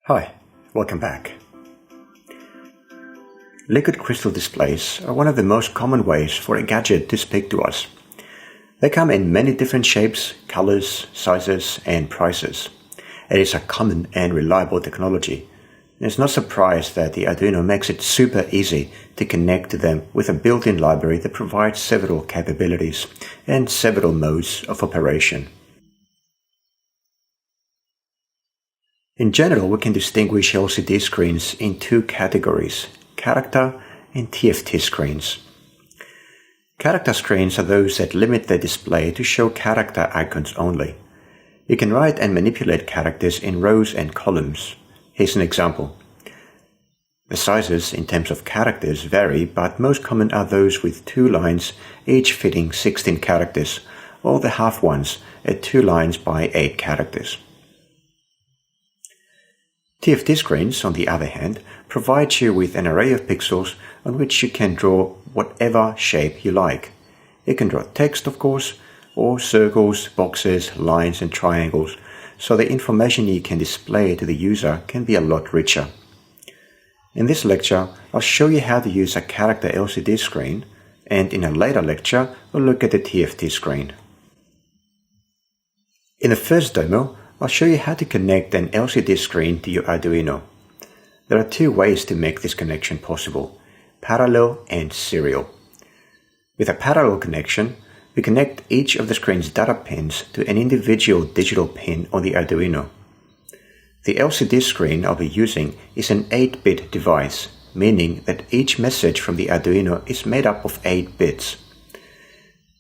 Hi, welcome back. Liquid crystal displays are one of the most common ways for a gadget to speak to us. They come in many different shapes, colors, sizes, and prices. It is a common and reliable technology. It's no surprise that the Arduino makes it super easy to connect to them with a built-in library that provides several capabilities and several modes of operation. In general, we can distinguish LCD screens in two categories: character and TFT screens. Character screens are those that limit their display to show character icons only. You can write and manipulate characters in rows and columns. Here's an example. The sizes in terms of characters vary, but most common are those with 2 lines, each fitting 16 characters, or the half ones at 2 lines by 8 characters. TFT screens, on the other hand, provide you with an array of pixels on which you can draw whatever shape you like. You can draw text, of course, or circles, boxes, lines, and triangles, so the information you can display to the user can be a lot richer. In this lecture, I'll show you how to use a character LCD screen, and in a later lecture, we'll look at the TFT screen. In the first demo, I'll show you how to connect an LCD screen to your Arduino. There are 2 ways to make this connection possible: parallel and serial. With a parallel connection, we connect each of the screen's data pins to an individual digital pin on the Arduino. The LCD screen I'll be using is an 8-bit device, meaning that each message from the Arduino is made up of 8 bits.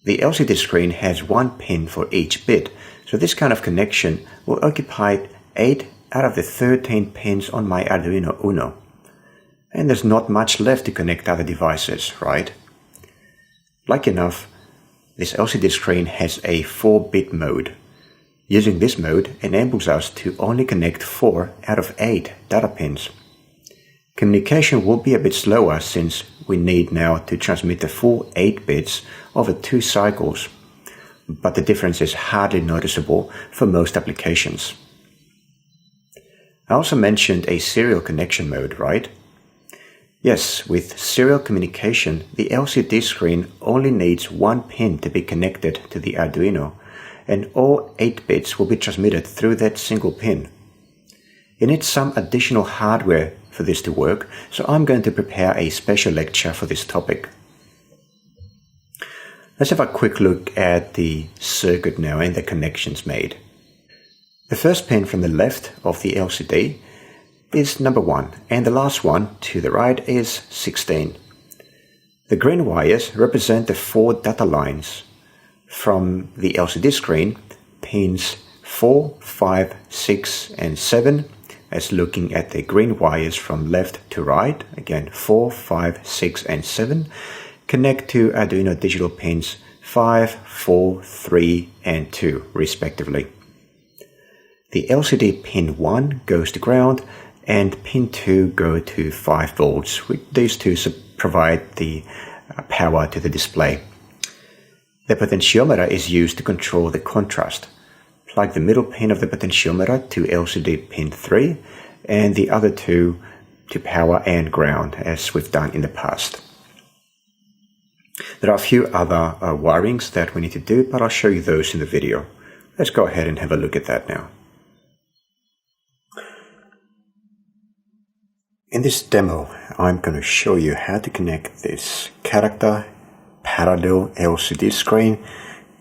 The LCD screen has 1 pin for each bit, so this kind of connection will occupy 8 out of the 13 pins on my Arduino Uno. And there's not much left to connect other devices, right? Lucky enough, this LCD screen has a 4-bit mode. Using this mode enables us to only connect 4 out of 8 data pins. Communication will be a bit slower since we need now to transmit the full 8 bits over 2 cycles, but the difference is hardly noticeable for most applications. I also mentioned a serial connection mode, right? Yes, with serial communication, the LCD screen only needs 1 pin to be connected to the Arduino, and all 8 bits will be transmitted through that single pin. You need some additional hardware for this to work, so I'm going to prepare a special lecture for this topic. Let's have a quick look at the circuit now and the connections made. The first pin from the left of the LCD is number 1, and the last one to the right is 16. The green wires represent the 4 data lines from the LCD screen, pins 4, 5, 6, and 7, as looking at the green wires from left to right, again 4, 5, 6, and 7, connect to Arduino digital pins 5, 4, 3, and 2, respectively. The LCD pin 1 goes to ground, and pin 2 go to 5 volts. These two provide the power to the display. The potentiometer is used to control the contrast. Plug the middle pin of the potentiometer to LCD pin 3, and the other 2 to power and ground, as we've done in the past. There are a few other wirings that we need to do, but I'll show you those in the video. Let's go ahead and have a look at that now. In this demo, I'm going to show you how to connect this character parallel LCD screen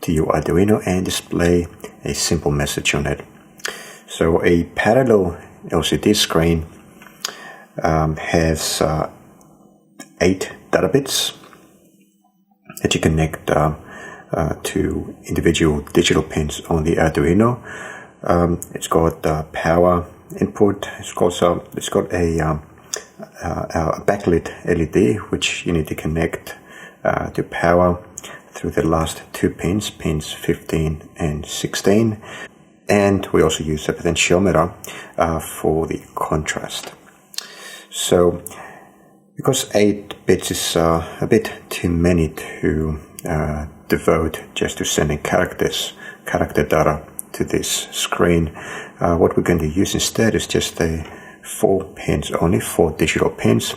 to your Arduino and display a simple message on it. So a parallel LCD screen has 8 data bits that you connect to individual digital pins on the Arduino. It's got power input. It's got a backlit LED, which you need to connect to power through the last 2 pins, pins 15 and 16. And we also use a potentiometer for the contrast. So, because 8 bits is a bit too many to devote just to sending character data to this screen, what we're going to use instead is just a 4 pins, only 4 digital pins,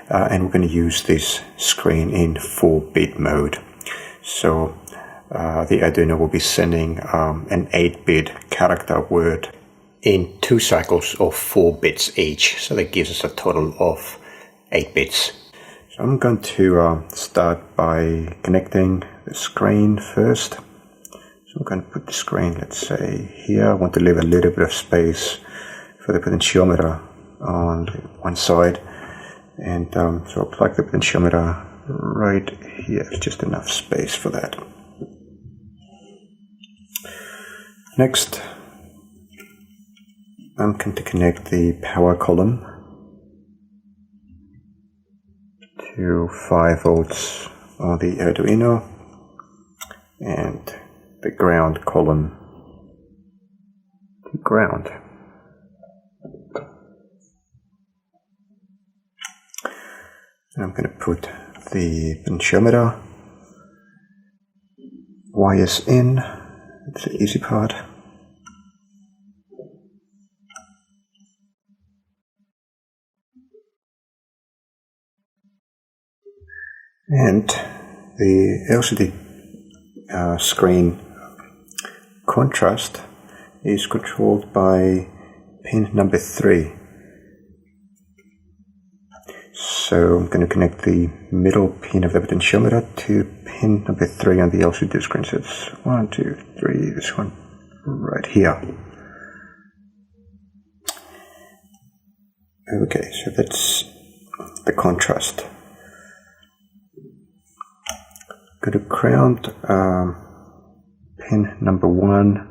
and we're going to use this screen in 4-bit mode. So the Arduino will be sending an 8-bit character word in 2 cycles of 4 bits each, so that gives us a total of 8 bits. So I'm going to start by connecting the screen first. So I'm going to put the screen, let's say, here. I want to leave a little bit of space for the potentiometer on one side. And so I'll plug the potentiometer right here. Just enough space for that. Next, I'm going to connect the power column to 5 volts on the Arduino, and the ground column to ground. And I'm going to put the potentiometer wires in. It's the easy part. And the LCD screen contrast is controlled by pin number 3. So I'm going to connect the middle pin of the potentiometer to pin number 3 on the LCD screen. So it's 1, 2, 3, this one right here. Okay, so that's the contrast. Going to ground pin number 1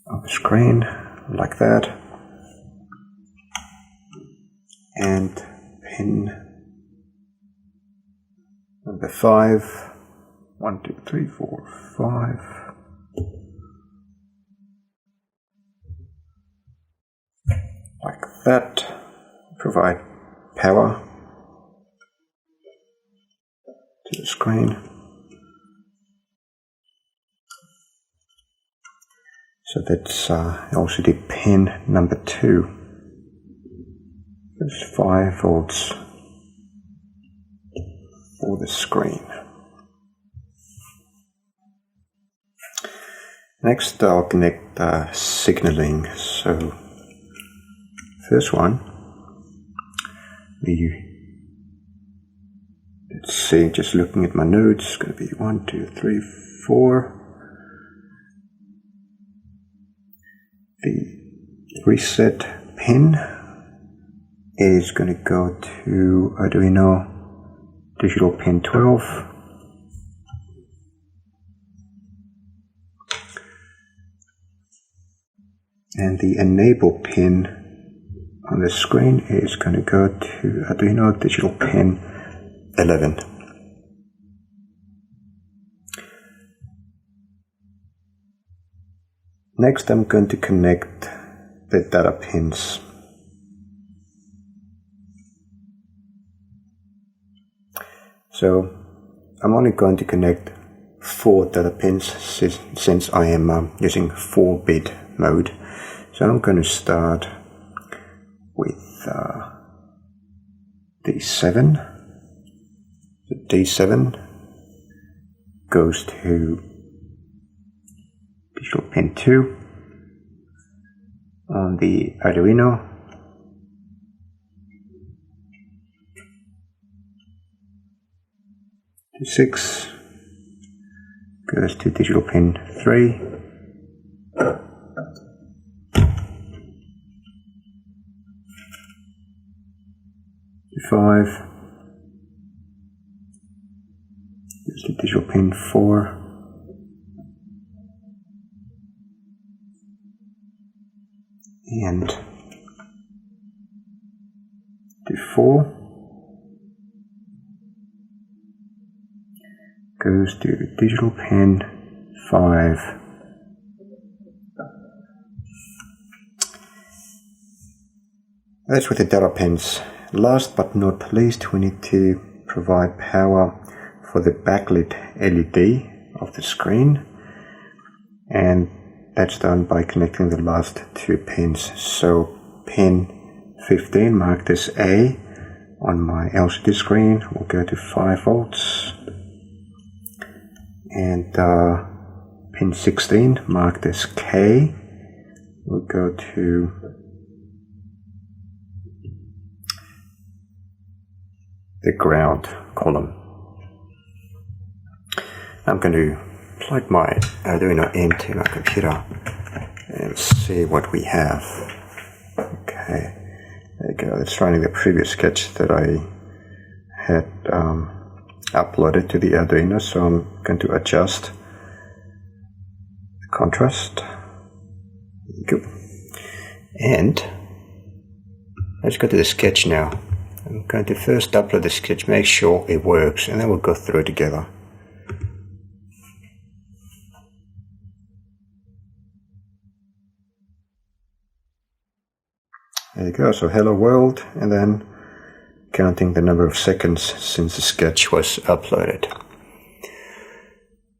on the screen, like that, and pin number 5, 1, 2, 3, 4, 5, like that. Provide power to the screen. So that's LCD pin number 2. There's 5 volts for the screen. Next, I'll connect signaling. So first one, let's see, just looking at my notes, it's going to be 1, 2, 3, 4. The reset pin is going to go to Arduino digital pin 12. And the enable pin on the screen is going to go to Arduino digital pin 11. Next, I'm going to connect the data pins. So I'm only going to connect 4 data pins since I am using 4-bit mode. So I'm going to start with D7. The D7 goes to digital pin 2 on the Arduino. D6 goes to digital pin 3. D5 goes to digital pin 4. And D4 goes to digital pin 5. That's with the data pins. Last but not least, we need to provide power for the backlit LED of the screen, and that's done by connecting the last two pins. So pin 15 marked as A on my LCD screen will go to 5 volts, and pin 16 marked as K will go to the ground column. I'm going to plug my Arduino into my computer and see what we have. Okay, there you go. It's running the previous sketch that I had uploaded to the Arduino, so I'm going to adjust the contrast. Good. And let's go to the sketch now. I'm going to first upload the sketch, make sure it works, and then we'll go through it together. There you go, so hello world, and then counting the number of seconds since the sketch was uploaded.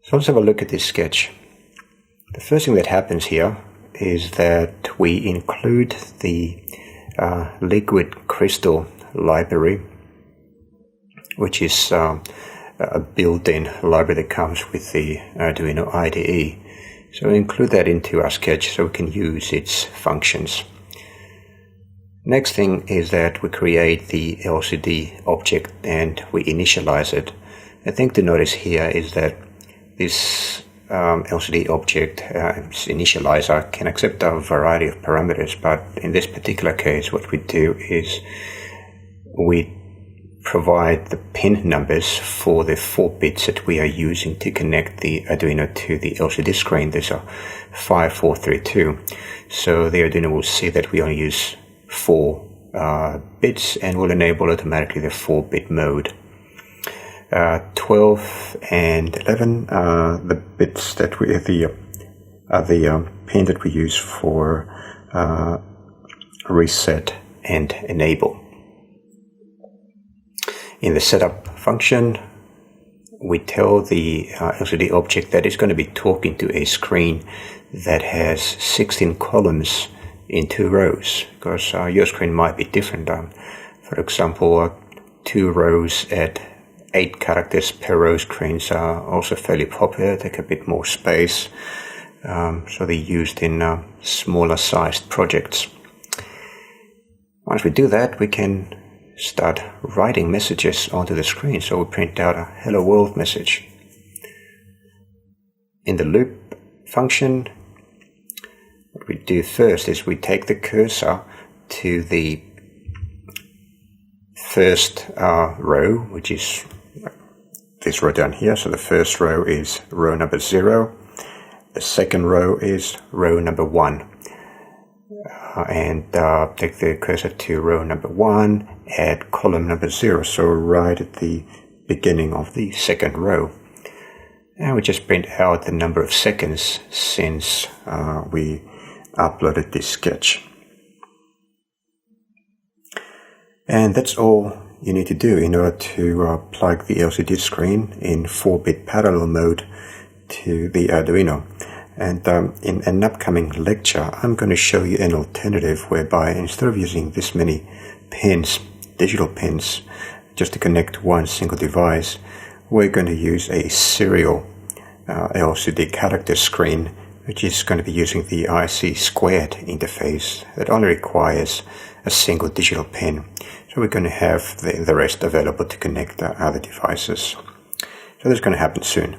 So let's have a look at this sketch. The first thing that happens here is that we include the liquid crystal library, which is a built-in library that comes with the Arduino IDE. So we include that into our sketch so we can use its functions. Next thing is that we create the LCD object and we initialize it. The thing to notice here is that this LCD object, its initializer, can accept a variety of parameters, but in this particular case what we do is we provide the pin numbers for the 4 bits that we are using to connect the Arduino to the LCD screen. These are 5, 4, 3, 2. So the Arduino will see that we only use 4 bits and will enable automatically the 4-bit mode. 12 and 11 are the bits that we the pin that we use for reset and enable. In the setup function, we tell the LCD object that it's going to be talking to a screen that has 16 columns in 2 rows, because your screen might be different. For example, 2 rows at 8 characters per row screens are also fairly popular, take a bit more space, so they're used in smaller sized projects. Once we do that, we can start writing messages onto the screen. So we print out a hello world message. In the loop function, what we do first is we take the cursor to the first row, which is this row down here. So the first row is row number 0. The second row is row number 1. And take the cursor to row number 1, add column number 0, so right at the beginning of the second row. And we just print out the number of seconds since we uploaded this sketch. And that's all you need to do in order to plug the LCD screen in 4-bit parallel mode to the Arduino. And in an upcoming lecture, I'm going to show you an alternative whereby instead of using this many pins, digital pins, just to connect one single device, we're going to use a serial LCD character screen, which is going to be using the IC squared interface that only requires a single digital pin. So we're going to have the rest available to connect other devices. So that's going to happen soon.